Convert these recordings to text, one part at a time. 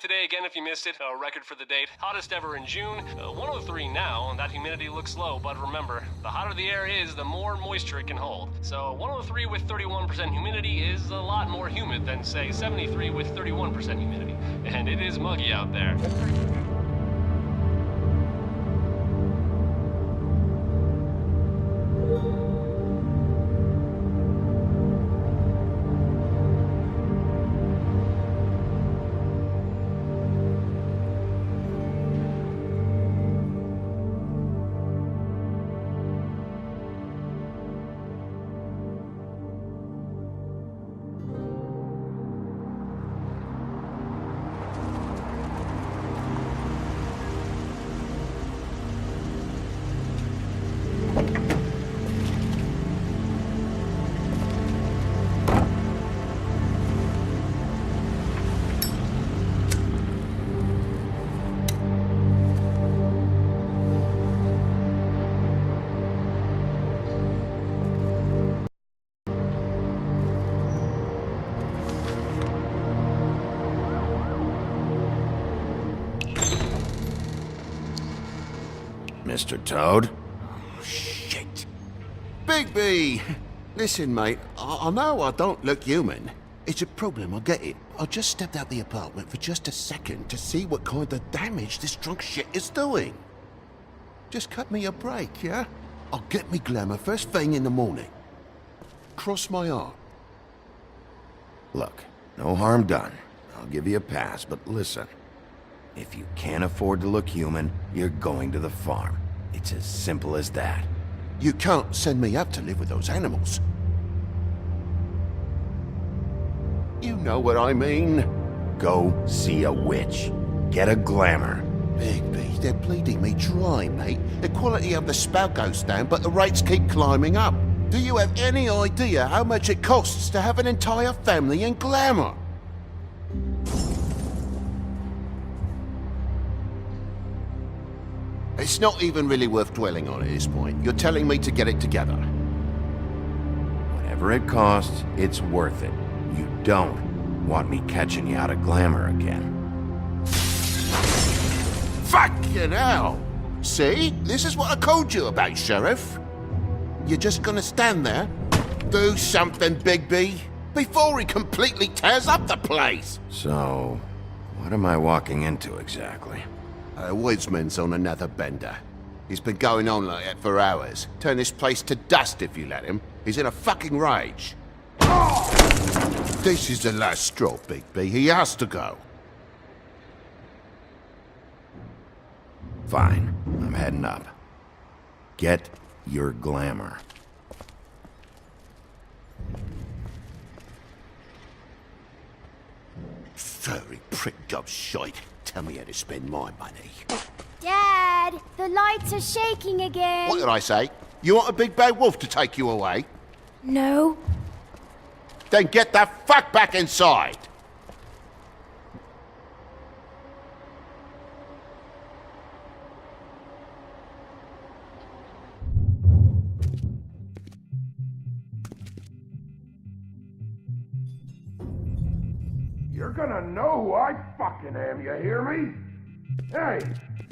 Today again if you missed it, a record for the date, hottest ever in June, 103 now, that humidity looks low, but remember, the hotter the air is, the more moisture it can hold. So 103 with 31% humidity is a lot more humid than say 73 with 31% humidity, and it is muggy out there. Mr. Toad? Oh, shit. Bigby! Listen, mate, I know I don't look human. It's a problem, I get it. I just stepped out the apartment for just a second to see what kind of damage this drunk shit is doing. Just cut me a break, yeah? I'll get me glamour first thing in the morning. Cross my heart. Look, no harm done. I'll give you a pass, but listen. If you can't afford to look human, you're going to the farm. It's as simple as that. You can't send me up to live with those animals. You know what I mean. Go see a witch. Get a glamour. Bigby, they're bleeding me dry, mate. The quality of the spout goes down, but the rates keep climbing up. Do you have any idea how much it costs to have an entire family in glamour? It's not even really worth dwelling on at this point. You're telling me to get it together. Whatever it costs, it's worth it. You don't want me catching you out of glamour again. Fucking hell! See? This is what I called you about, Sheriff. You're just gonna stand there? Do something, Bigby, before he completely tears up the place! So, what am I walking into exactly? Woodsman's on another bender. He's been going on like that for hours. Turn this place to dust if you let him. He's in a fucking rage. This is the last straw, Bigby. He has to go. Fine. I'm heading up. Get your glamour. Furry prick job shite. Tell me how to spend my money. Dad, the lights are shaking again. What did I say? You want a big bad wolf to take you away? No. Then get the fuck back inside! You're gonna know who I fucking am, you hear me? Hey,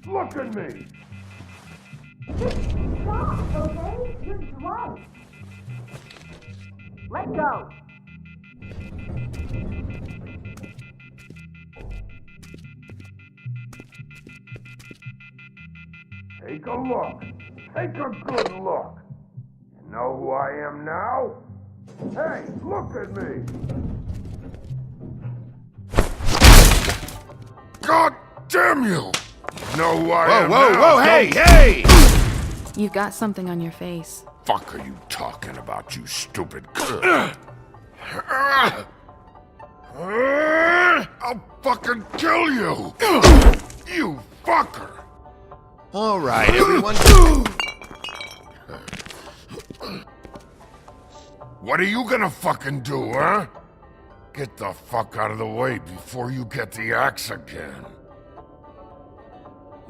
look at me! Stop, okay? You're drunk. Let go. Take a look. Take a good look. Know who I am now? Hey, look at me! God damn you! Know who I am now? Whoa, hey! You've got something on your face. Fuck are you talking about, you stupid I'll fucking kill you! You fucker! All right, everyone. What are you gonna fucking do, huh? Get the fuck out of the way before you get the axe again.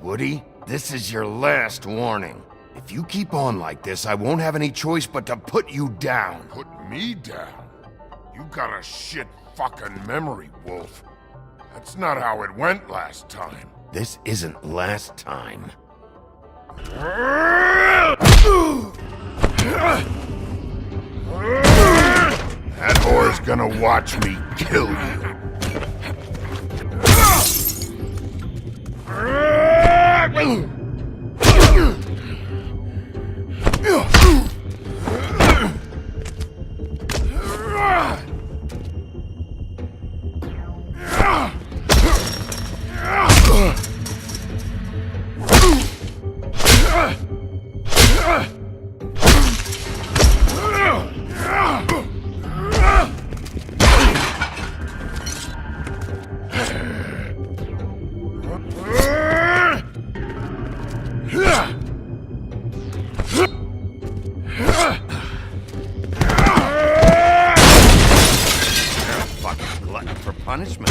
Woody, this is your last warning. If you keep on like this, I won't have any choice but to put you down. Put me down? You got a shit fucking memory, Wolf. That's not how it went last time. This isn't last time. That whore's gonna watch me kill you. Fucking glutton for punishment.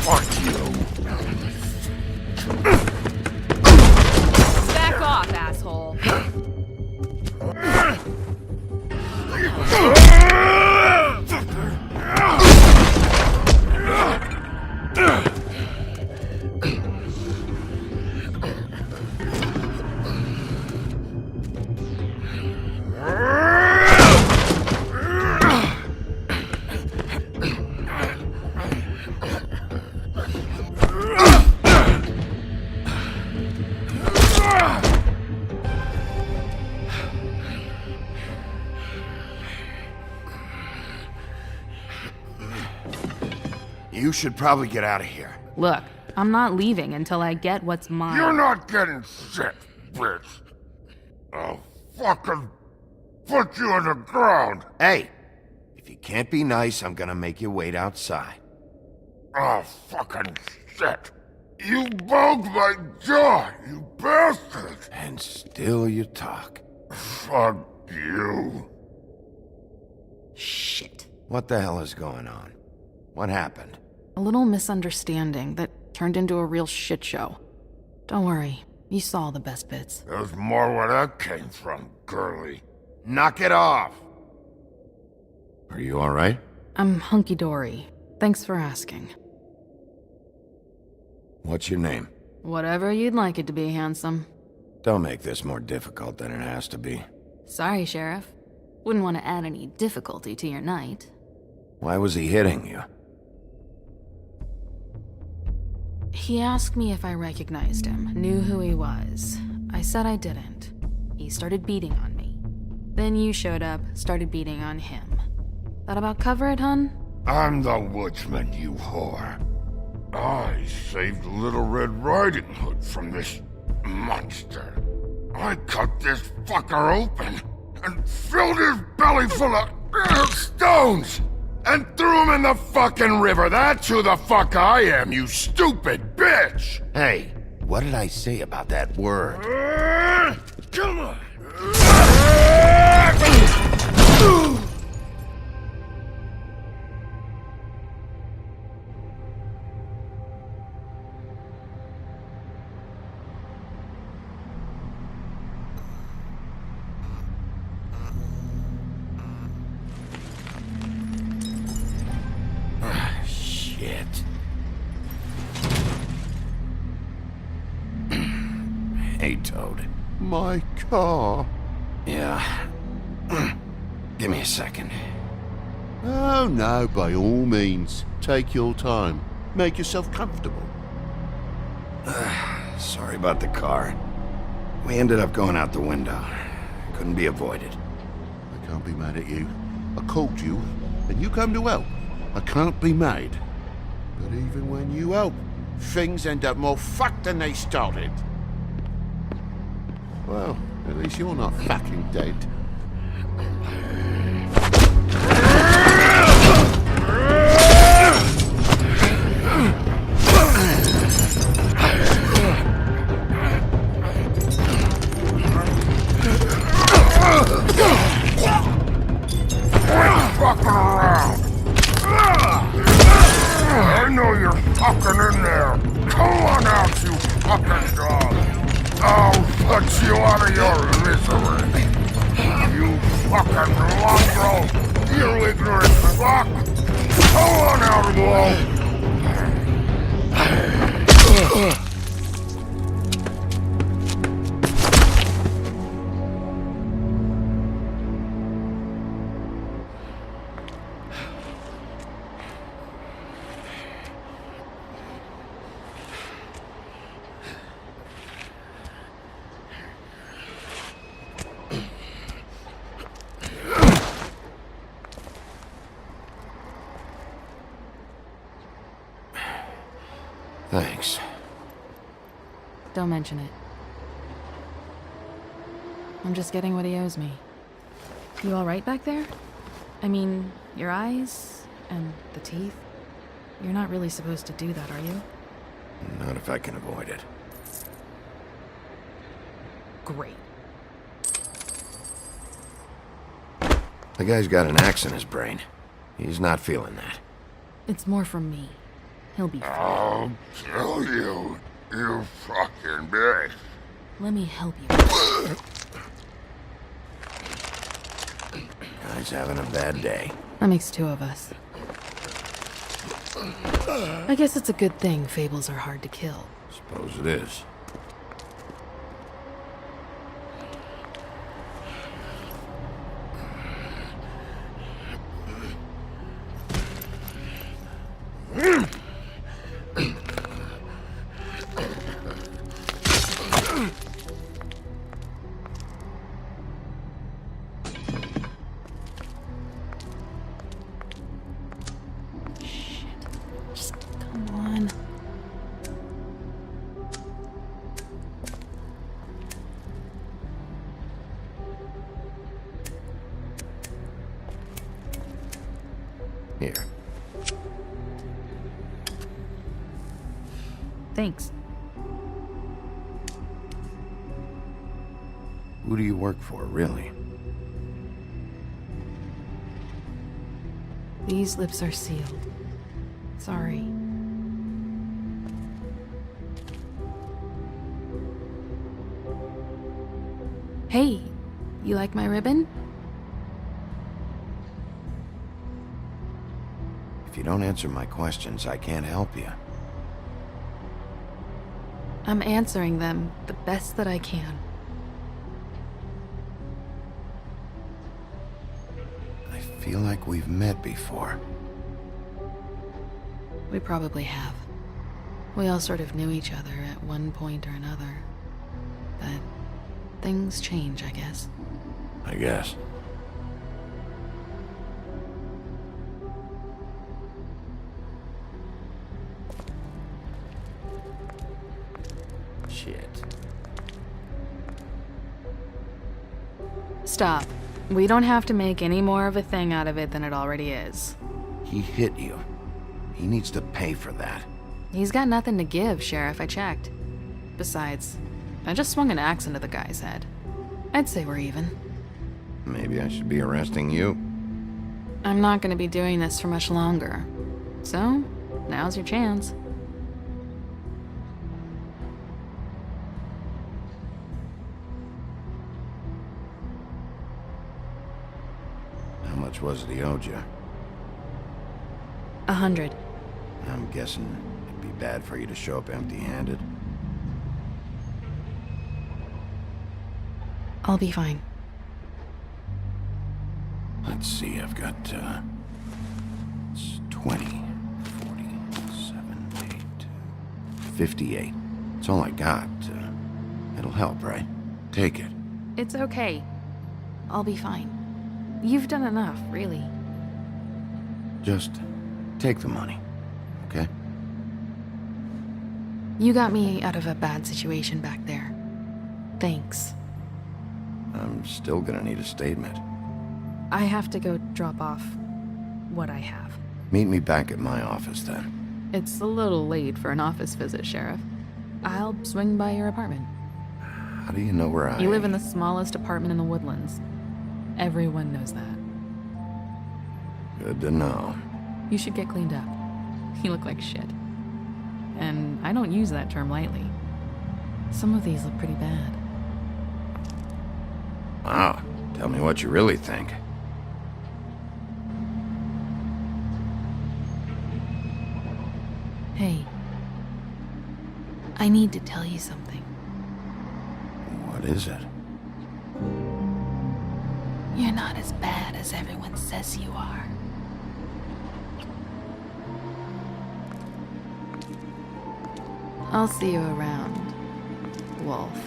Fuck you. Back off, asshole. You should probably get out of here. Look, I'm not leaving until I get what's mine. You're not getting shit, bitch. I'll fucking put you on the ground. Hey, if you can't be nice, I'm gonna make you wait outside. Oh, fucking shit. You bugged my jaw, you bastard. And still you talk. Fuck you. Shit. What the hell is going on? What happened? A little misunderstanding that turned into a real shit show. Don't worry, you saw the best bits. There's more where that came from, girly. Knock it off! Are you alright? I'm hunky-dory. Thanks for asking. What's your name? Whatever you'd like it to be, handsome. Don't make this more difficult than it has to be. Sorry, Sheriff. Wouldn't want to add any difficulty to your night. Why was he hitting you? He asked me if I recognized him, knew who he was. I said I didn't. He started beating on me. Then you showed up, started beating on him. That about cover it, hun? I'm the woodsman, you whore. I saved Little Red Riding Hood from this monster. I cut this fucker open and filled his belly full of stones and threw him in the fucking river. That's who the fuck I am, you stupid bitch! Hey, what did I say about that word? Come on! Shit. Hey, Toad. My car. Yeah. Give me a second. Oh no, by all means. Take your time. Make yourself comfortable. Sorry about the car. We ended up going out the window. Couldn't be avoided. Can't be mad at you. I called you, and you come to help. I can't be mad. But even when you help, things end up more fucked than they started. Well, at least you're not fucking dead. Fucking around! I know you're fucking in there! Come on out, you fucking dog! I'll put you out of your misery! You fucking mongrel! You ignorant fuck! Come on out, Wall! Thanks. Don't mention it. I'm just getting what he owes me. You all right back there? I mean, your eyes and the teeth? You're not really supposed to do that, are you? Not if I can avoid it. Great. The guy's got an axe in his brain. He's not feeling that. It's more from me. He'll be fine. I'll kill you, you fucking bitch. Let me help you. Guy's having a bad day. That makes two of us. I guess it's a good thing fables are hard to kill. Suppose it is. Here. Thanks. Who do you work for, really? These lips are sealed. Sorry. Hey, you like my ribbon? If you don't answer my questions, I can't help you. I'm answering them the best that I can. I feel like we've met before. We probably have. We all sort of knew each other at one point or another. But things change, I guess. I guess. Shit. Stop. We don't have to make any more of a thing out of it than it already is. He hit you. He needs to pay for that. He's got nothing to give, Sheriff, I checked. Besides, I just swung an axe into the guy's head. I'd say we're even. Maybe I should be arresting you. I'm not gonna be doing this for much longer. So, now's your chance. How much was it he owed you? 100. I'm guessing it'd be bad for you to show up empty-handed. I'll be fine. Let's see, I've got, it's 20, 40, 7, 8, 58. It's all I got. It'll help, right? Take it. It's okay. I'll be fine. You've done enough, really. Just take the money, okay? You got me out of a bad situation back there. Thanks. I'm still gonna need a statement. I have to go drop off what I have. Meet me back at my office then. It's a little late for an office visit, Sheriff. I'll swing by your apartment. How do you know where I... You live in the smallest apartment in the Woodlands. Everyone knows that. Good to know. You should get cleaned up. You look like shit. And I don't use that term lightly. Some of these look pretty bad. Wow. Tell me what you really think. Hey. I need to tell you something. What is it? You're not as bad as everyone says you are. I'll see you around, Wolf.